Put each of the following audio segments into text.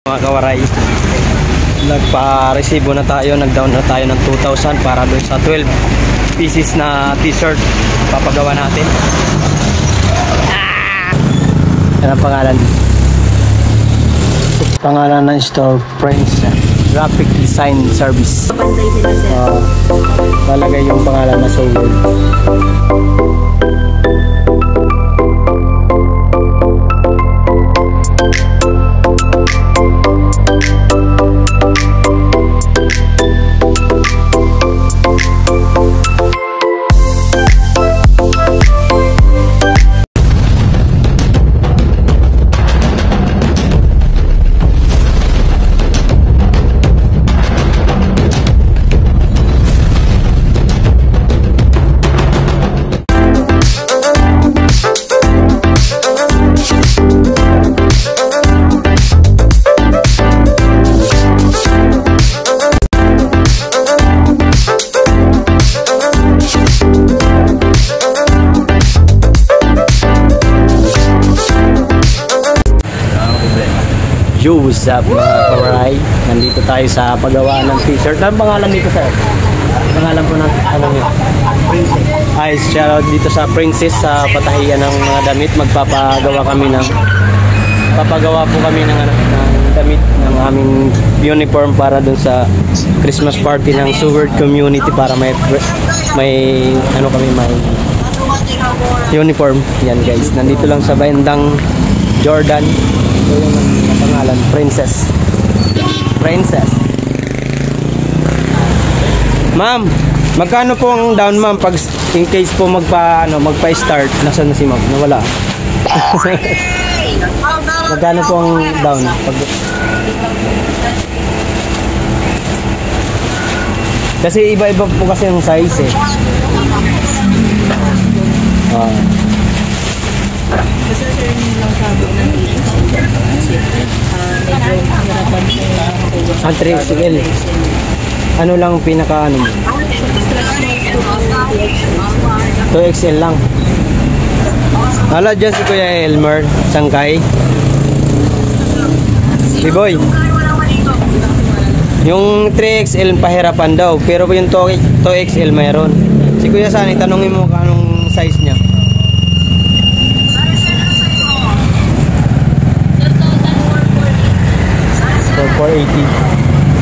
Mga kawaray, nagpa-resibo na tayo, nag-down na tayo ng 2,000 para doon sa 12 pieces na t-shirt papagawa natin. Yan ang pangalan. Pangalan ng store, Prince Graphic Design Service. Lalagay yung pangalan na Soul. Yo, what's up mga kawaray? Nandito tayo sa paggawa ng t-shirt. Ano pangalan dito sir? Pangalan po ng ano nyo? Princess. Ay, shoutout dito sa Princess sa patahiyan ng mga damit. Magpapagawa po kami ng damit ng aming uniform para dun sa Christmas party ng Seward Community para may uniform. Yan guys, nandito lang sa bandang Jordan. Ito yung pangalan, Princess. Ma'am, magkano po ang down ma'am pag in case po magpa-start? Nasaan na si ma'am? Nawala. Magkano po ang down? Kasi iba-iba po kasi yung size eh. Kasi sir, lang sabi ng medyo mahirapan ang 3XL. Ano lang pinaka ano? 2XL lang. Hala dyan si Kuya Elmer Sangkay. Si Boy. Yung 3XL pahirapan daw, pero yung 2XL mayroon. Si Kuya Sani, tanongin mo anong size niya. 480.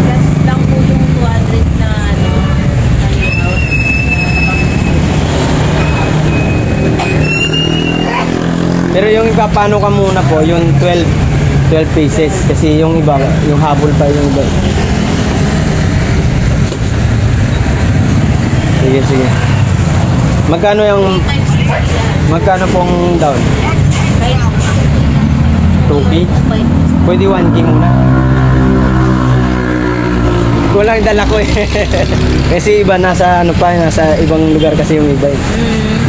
Plus lang po yung 200 na pero yung ipapano ka muna po, yung 12 pieces. Kasi yung iba, yung habol pa yung iba. Sige. Magkano pong down? 2K? Pwede 1K muna. Kulang dala ko eh. Kasi iba nasa ibang lugar kasi yung iba eh.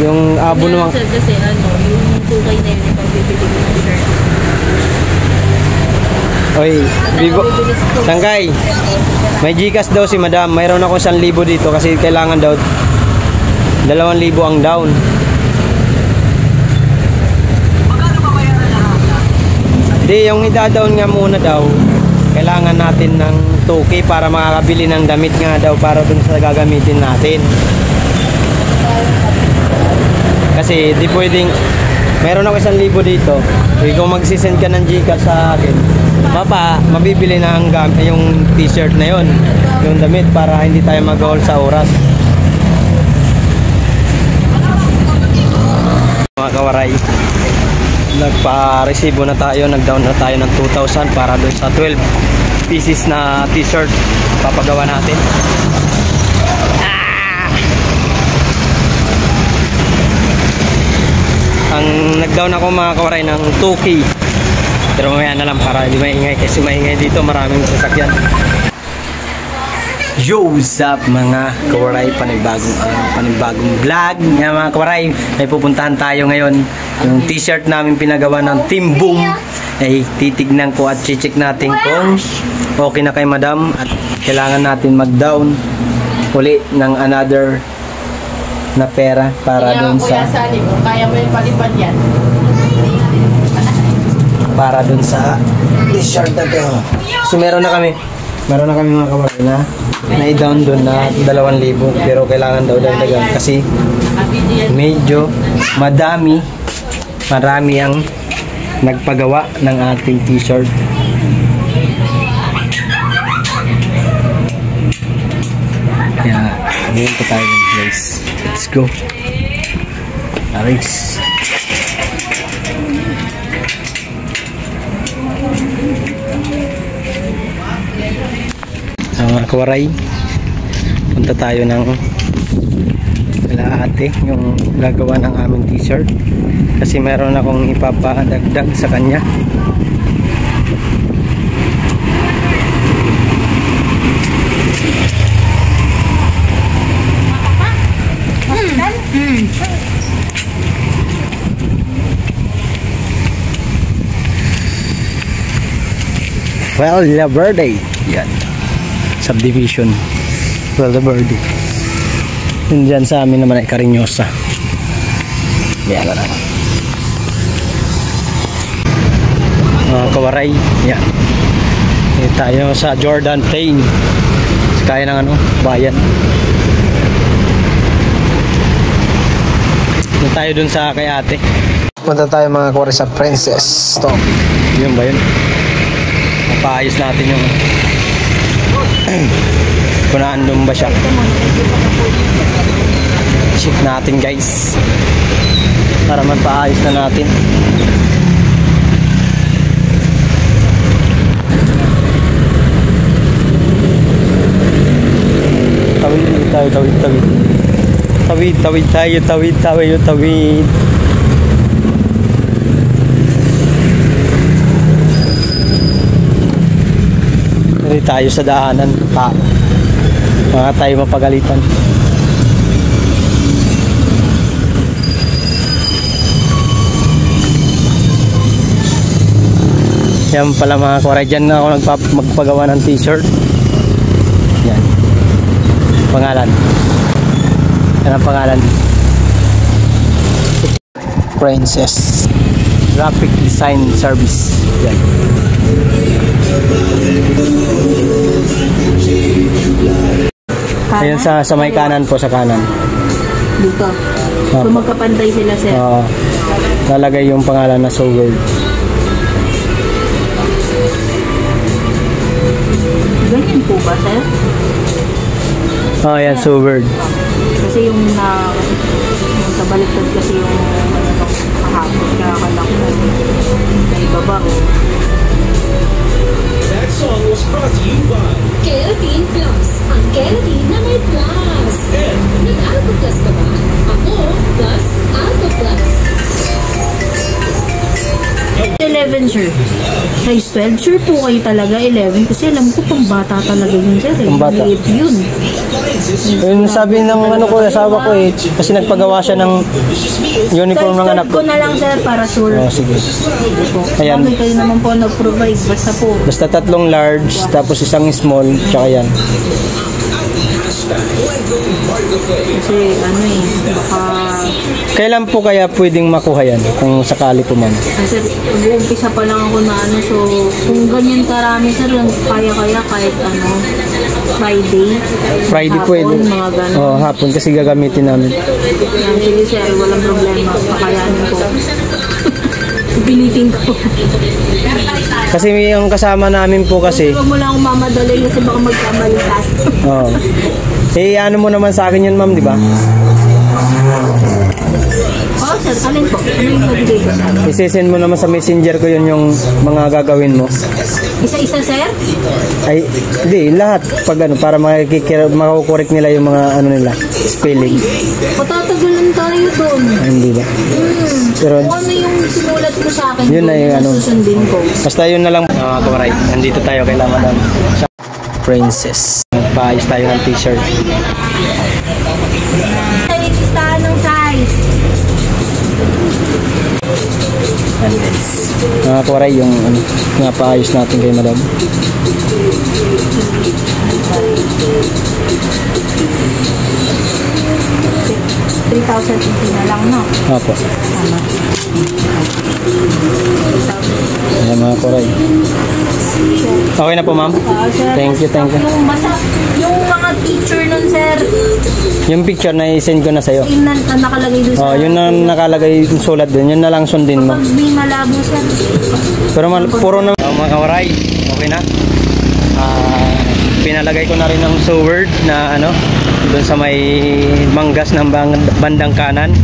Yung abo naman. Kasi yung 2K na yun ipang bibili ko ng shirt. Oy, Sangkay. May Gcash daw si Madam. Mayroon ako 1,000 dito kasi kailangan daw 2,000 ang down. Hindi, yung ida-down nga muna daw, kailangan natin ng 2K para makakabili ng damit nga daw para dun sa gagamitin natin. Kasi di pwedeng, mayroon ako 1,000 dito, kung magsisend ka ng Gcash sa akin, mabibili na yung t-shirt na yon, yung damit para hindi tayo mag-haul sa oras. Mga kawaray, nagpa-resibo na tayo, nag-down na tayo ng 2,000 para doon sa 12 pieces na t-shirt papagawa natin. Ang nag-down ako mga kawaray ng 2K, pero mamaya na lang para hindi maingay kasi maingay dito, maraming sasakyan. Yo, what's up mga kawaray, panibagong vlog. Yan mga kawaray, may pupuntahan tayo ngayon. Yung t-shirt namin pinagawa ng Team Boom ay titignan ko at check natin kung okay na kay Madam at kailangan natin mag-down uli ng another na pera para dun sa kaya mo yung palipad yan para dun sa t-shirt na to. So meron na kami mga kawaray na i-down doon na 2,000 pero kailangan daw dagdagan kasi medyo marami ang nagpagawa ng ating t-shirt. Kaya ngayon pa tayo guys. Let's go. Aris. Mga kawaray, punta tayo ng ate yung gagawa ng aming t-shirt kasi meron akong ipapadagdag sa kanya. Villa Verde, yan, subdivision Villa Verde. Yun dyan sa amin naman ay Cariñosa. Yan na lang kawaray, yan. Dito tayo sa Jordan Plain, kaya ng bayan. Dito tayo dun sa kay ate. Punta tayo mga kawaray sa Princess Stop. Yun ba yun? Paayos natin yung kung naandun ba siya. Check natin guys para magpaayos na natin. Tawid. Hindi tayo sa daanan pa. Mga tayo mapagalitan. Yan pala mga kawaray, dyan na ako magpagawa ng t-shirt. Yan. Pangalan. Yan ang pangalan. Princess Graphic Design Service. Yan. Ayan sa may kanan po, sa kanan. Dito. So magkapantay sila sir. Oo. Lalagay yung pangalan na So World. Ganyan po ba sir? Oh, yan So World. Kasi yung sa baliktad kasi yung kahapon kaya akala ko na ibaba. That song was brought to you by Keratin Plus. Ang keratin na may plus. Nag-Alpha Plus ka ba? Ako, plus Alpha Plus. 11 sir. Size 12 sure po kayo talaga 11 kasi alam ko pang bata talaga yun sir. Pambata. Maliit yun. Yun sabi ng asawa ko kasi nagpagawa siya ng uniform ng anak ko. Na lang sir para sure. Oh, sige. Ayan. Bakit kayo naman po nag-provide basta po. Basta 3 large tapos 1 small tsaka yan. Kasi baka Kailan po kaya pwedeng makuha yan kung sakali po man? sir, mag-uumpisa pa lang ako na so kung ganyan karami sir, kaya kahit Friday pwede. mga ganun. Oh, hapon kasi gagamitin namin. Yan, sige sir, walang problema. Pakayanin ko. Pinitin ko. Kasi yung kasama namin po kasi. Huwag mo lang akong mamadali kasi baka magkamalitas. Oh. Ano mo naman sa akin yun ma'am, di ba? Oh sir, alin po? Ano yung nabigay ko sir? Isesend mo naman sa messenger ko yun yung mga gagawin mo. Isa-isa sir? Ay, hindi, lahat. Pag para makukorek nila yung mga nila, spelling. Patatagalan tayo doon. Ay, hindi ba? Pero, kung ano yung sinulat mo sa akin, yun na yung susundin ko. Basta yun na lang. Mga kawaray, nandito tayo kay Madam Princess. Paayos tayo ng t-shirt. Listahan ng size. Yan guys. Mga kawaray, yung ano, napaayos natin kay madam. 3,080 na lang, no? Opo. Tama. Ayan mga kawaray. Okay na po ma'am. Sir, Thank you, thank you. Yung yung mga picture nun, sir, Yung picture na i-send ko na sa'yo. yun na nakalagay doon Oh, yun na nakalagay yung sulat dun. Yun na lang sundin mo. Pag may malabo, sir. Pero puro na mga kawaray. Okay na. Pinalagay ko na rin ng word na ano, doon sa may manggas ng bandang kanan.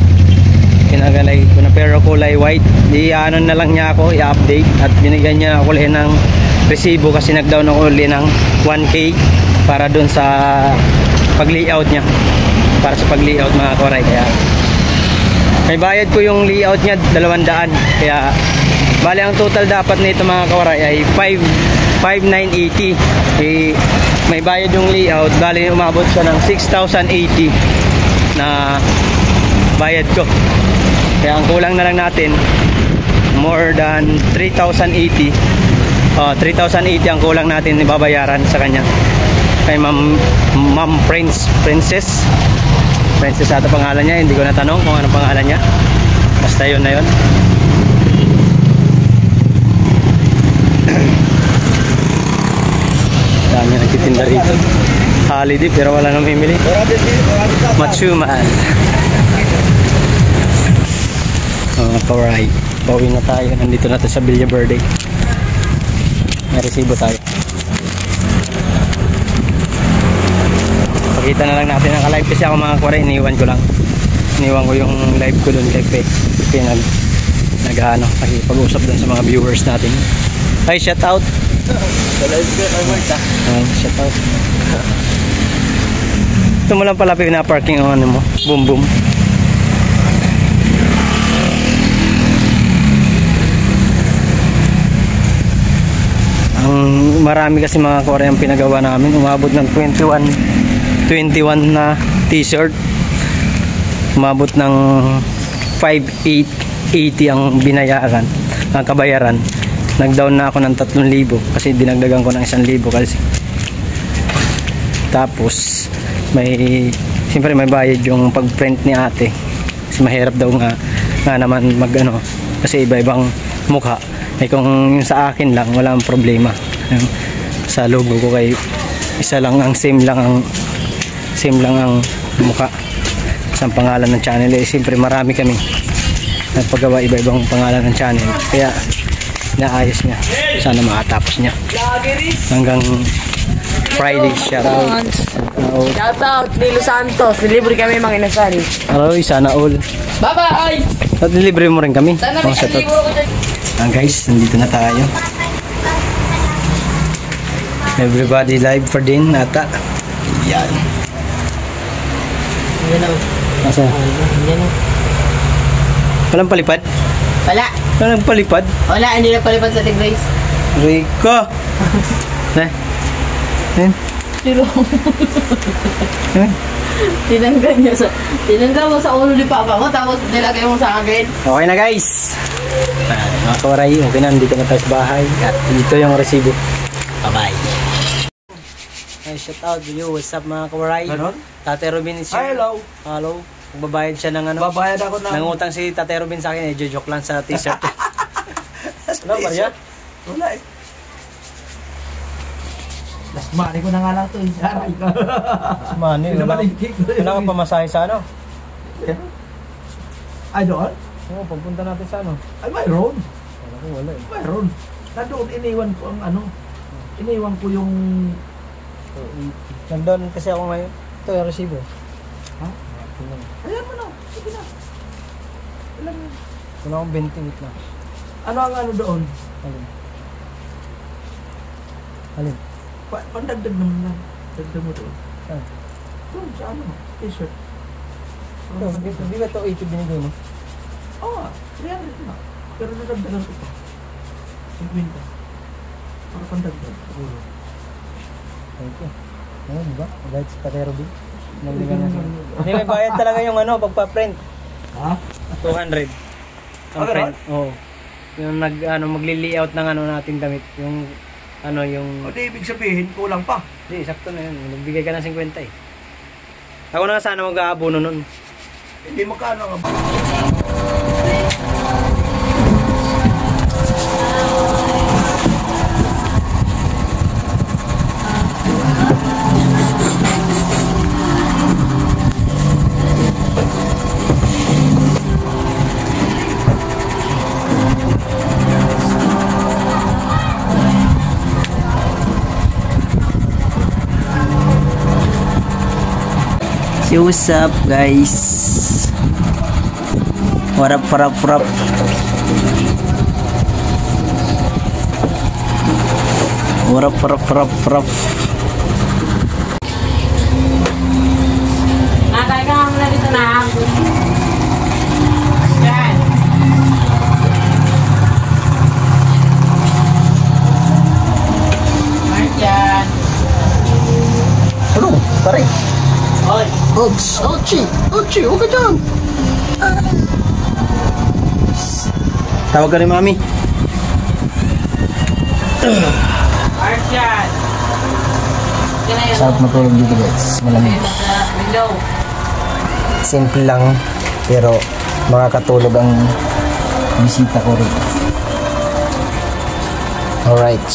Pinagalay ko na pero kulay white. Ano na lang niya ako, i-update at binigyan niya ako ulit ng resibo kasi nag-down ako ulit ng 1K para doon sa pag-layout niya. Para sa pag-layout mga kawaray. Kaya may bayad ko yung layout niya 200. Kaya bali ang total dapat nito mga kawaray ay 5,980. May bayad yung layout, bali umabot siya ng 6,080 na bayad ko. Kaya ang kulang na lang natin more than 3,080. 3,080 ang kulang natin ibabayaran sa kanya. Kay Ma'am Princess ata pangalan niya, hindi ko natanong kung ano pangalan niya. Basta yun na yun. Dami nagtitinda rito. Holiday pero wala nang mimili. Machuman. Kawaray. Pauwi na tayo. Nandito na tayo sa Villa Verde. May resibo tayo. Pakita na lang natin. Naka-live kasi ako mga kawaray. Iniwan ko lang. Iniwan ko yung live ko dun kay Pepe. Nag-ano. Pag-usap dun sa mga viewers natin. Hi, shout out. Sa live ko, Shout out. Ito mo lang pala pinaparking ang ano mo. Boom boom. Marami kasi mga Korea ang pinagawa namin. Umabot ng 21 na t-shirt. Umabot ng 5,880 ang binayaran, ang kabayaran. Nag-down na ako ng 3,000 kasi dinagdagan ko ng 1,000 kasi. Tapos siyempre may bayad yung pag-print ni ate. Kasi mahirap daw nga naman mag-ano kasi iba-ibang mukha. Kung yung sa akin lang wala ang problema. Sa logo ko kay isa lang ang same lang ang mukha. Sa pangalan ng channel siyempre marami kami nagpagawa iba-ibang pangalan ng channel. Kaya naayos niya. Sana makatapos niya hanggang Friday. Shoutout. Shoutout Nilo Santos. Delivery kami mga inasal. Aroy, sana all. Bye-bye! At delivery mo rin kami. Sana may Shoutout. libro ko dyan. Guys, nandito na tayo. Everybody live for din ata. Yan. Asa? Walang palipad? Wala. Walang palipad? Wala, hindi na palipad sa Tigways. Rico! Pero, tinanggal mo sa ulo ni Papa mo, tapos nilagay mo sa akin. Okay na guys. Mga kawaray, okay na, dito na tayo sa bahay. At dito yung resibo. Bye-bye. Hey, shout out to you. What's up mga kawaray? Tate Robin is here. Hello. Hello. Magbabayad siya ng ano. Babayad ako ng... Nangutang si Tate Robin sa akin. Joke lang sa t-shirt. Ano, Maria? Wala eh. Last money ko na nga lang ito. Saray ko. Mani, wala kang pamasahe sa ano? Ay, doon? Oo, pagpunta natin sa ano? Ay, mayroon. Wala eh. Mayroon. Nandoon, iniwan ko ang ano. Iniwan ko yung... Nandun kasi ako ngayon. Ito yung resibo. Ha? Ayan mo na. Sige na. Alam mo. Wala akong 20 wait lang. Ano ang ano doon? Alin? Pandagdag naman lang. Dagdag mo doon. Saan? Doon sa ano, t-shirt. Ito, di ba ito 80 binigay mo? Oo, 300 na. Pero nadagdagan ko pa. 50. Para pandagdag. Siguro. Thank you. Ano, di ba? Kahit sa Tate Robin. Hindi, may bayad talaga yung ano, pagpa-print. Ha? 200. Ang Ano print. Oo. yung magli-layout ng nating damit, yung O di, ibig sabihin, kulang pa. Hindi, sakto na yun. Nagbigay ka ng 50 eh. Ako na sana mag-aabono nun. Hindi, magkano nga ba? Hey, what's up guys? What up, what up, what up? What up, what up, what up, what up? Nakay ka muna dito na. Yan. Marjan. Ano? Pare? Oy. Ops! Ochi! Ochi! Huwag ka dyan! Tawag ka ni Mami. Marjan. Sarap matulog dito guys. Malamig. Window. Simple lang. Pero makakatulog ang bisita ko rin. Alright.